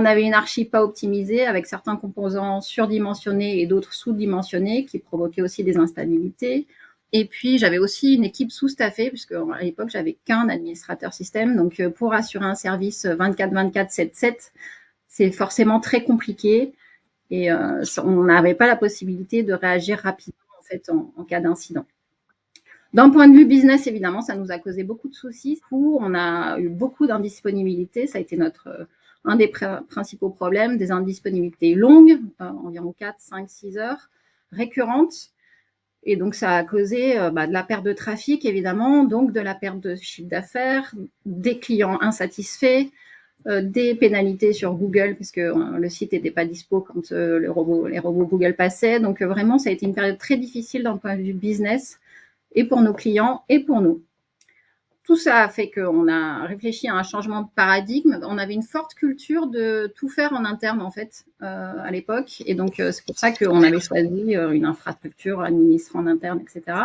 On avait une archi pas optimisée avec certains composants surdimensionnés et d'autres sous-dimensionnés qui provoquaient aussi des instabilités. Et puis, j'avais aussi une équipe sous-staffée, puisque à l'époque, j'avais qu'un administrateur système. Donc, pour assurer un service 24/24, 7/7, c'est forcément très compliqué. Et on n'avait pas la possibilité de réagir rapidement en fait, en cas d'incident. D'un point de vue business, évidemment, ça nous a causé beaucoup de soucis. On a eu beaucoup d'indisponibilités. Ça a été un des principaux problèmes, des indisponibilités longues, environ 4, 5, 6 heures, récurrentes. Et donc, ça a causé de la perte de trafic, évidemment, donc de la perte de chiffre d'affaires, des clients insatisfaits, des pénalités sur Google, parce que le site n'était pas dispo quand les robots Google passaient. Donc, vraiment, ça a été une période très difficile d'un point de vue business, et pour nos clients et pour nous. Tout ça a fait qu'on a réfléchi à un changement de paradigme. On avait une forte culture de tout faire en interne, en fait, à l'époque. Et donc, c'est pour ça qu'on avait choisi une infrastructure administrée en interne, etc.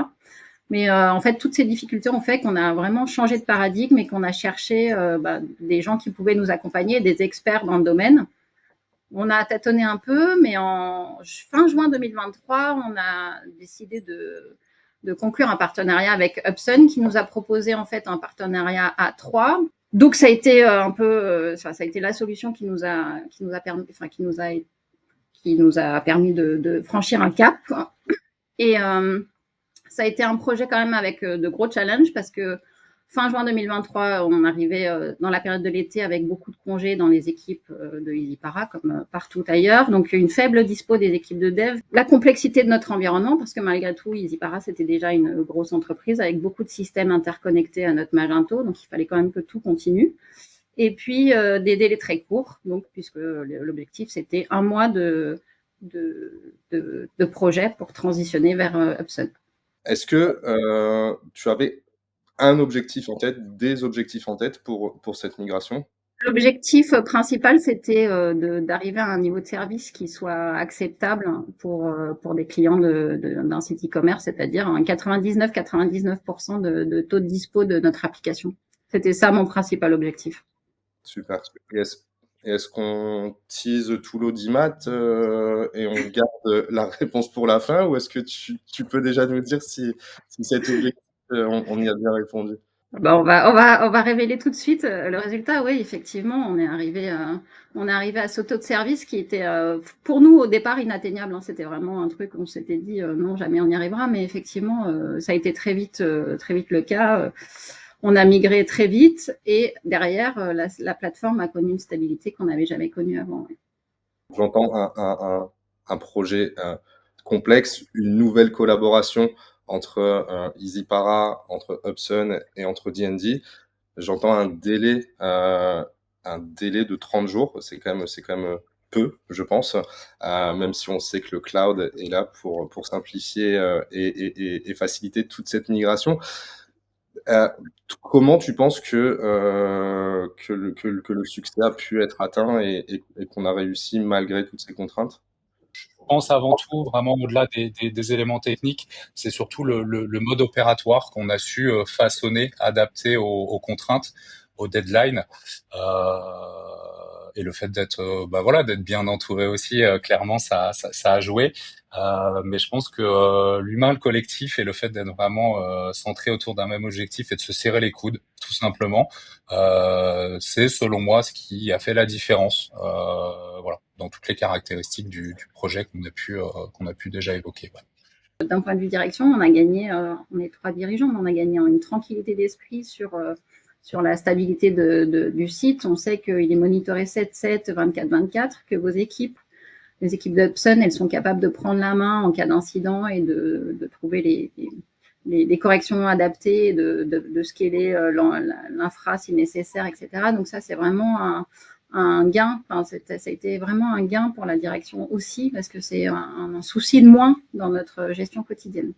Mais en fait, toutes ces difficultés ont fait qu'on a vraiment changé de paradigme et qu'on a cherché des gens qui pouvaient nous accompagner, des experts dans le domaine. On a tâtonné un peu, mais fin juin 2023, on a décidé de conclure un partenariat avec Upsun qui nous a proposé en fait un partenariat à 3. Donc ça a été ça a été la solution qui nous a permis de franchir un cap. Et ça a été un projet quand même avec de gros challenges parce que fin juin 2023, on arrivait dans la période de l'été avec beaucoup de congés dans les équipes de EasyPara, comme partout ailleurs. Donc, une faible dispo des équipes de dev. La complexité de notre environnement, parce que malgré tout, EasyPara, c'était déjà une grosse entreprise avec beaucoup de systèmes interconnectés à notre Magento. Donc, il fallait quand même que tout continue. Et puis, des délais très courts, donc, puisque l'objectif, c'était 1 mois de projet pour transitionner vers Upsun. Est-ce que tu avais un objectif en tête, des objectifs en tête pour cette migration? L'objectif principal, c'était d'arriver à un niveau de service qui soit acceptable pour des clients d'un site e-commerce, c'est-à-dire un 99% de taux de dispo de notre application. C'était ça mon principal objectif. Super. Est-ce qu'on tease tout l'audimat et on garde la réponse pour la fin, ou est-ce que tu peux déjà nous dire si cet objectif, on y a bien répondu? On va révéler tout de suite le résultat. Oui, effectivement, on est arrivé à ce taux de service qui était pour nous au départ inatteignable. Hein. C'était vraiment un truc où on s'était dit non, jamais on y arrivera. Mais effectivement, ça a été très vite le cas. On a migré très vite et derrière, la plateforme a connu une stabilité qu'on n'avait jamais connue avant. Ouais. J'entends un projet complexe, une nouvelle collaboration entre EasyPara, entre Upsun et entre D&D. J'entends un délai de 30 jours. C'est quand même peu, je pense, même si on sait que le cloud est là pour simplifier et faciliter toute cette migration. Comment tu penses que le succès a pu être atteint et qu'on a réussi malgré toutes ces contraintes? Je pense avant tout, vraiment au-delà des éléments techniques, c'est surtout le mode opératoire qu'on a su façonner, adapter aux contraintes, aux deadlines, et le fait d'être d'être bien entouré aussi, clairement ça a joué. Mais je pense que l'humain, le collectif et le fait d'être vraiment centré autour d'un même objectif et de se serrer les coudes, tout simplement, c'est selon moi ce qui a fait la différence. Dans toutes les caractéristiques du projet qu'on a pu déjà évoquer. Ouais. D'un point de vue direction, on a gagné, on est 3 dirigeants, mais on a gagné en une tranquillité d'esprit sur la stabilité du site. On sait qu'il est monitoré 7/7, 24/24, que les équipes d'Upsun, elles sont capables de prendre la main en cas d'incident et de trouver les corrections adaptées, de scaler l'infra si nécessaire, etc. Donc ça, c'est vraiment un gain. Enfin, ça a été vraiment un gain pour la direction aussi, parce que c'est un souci de moins dans notre gestion quotidienne.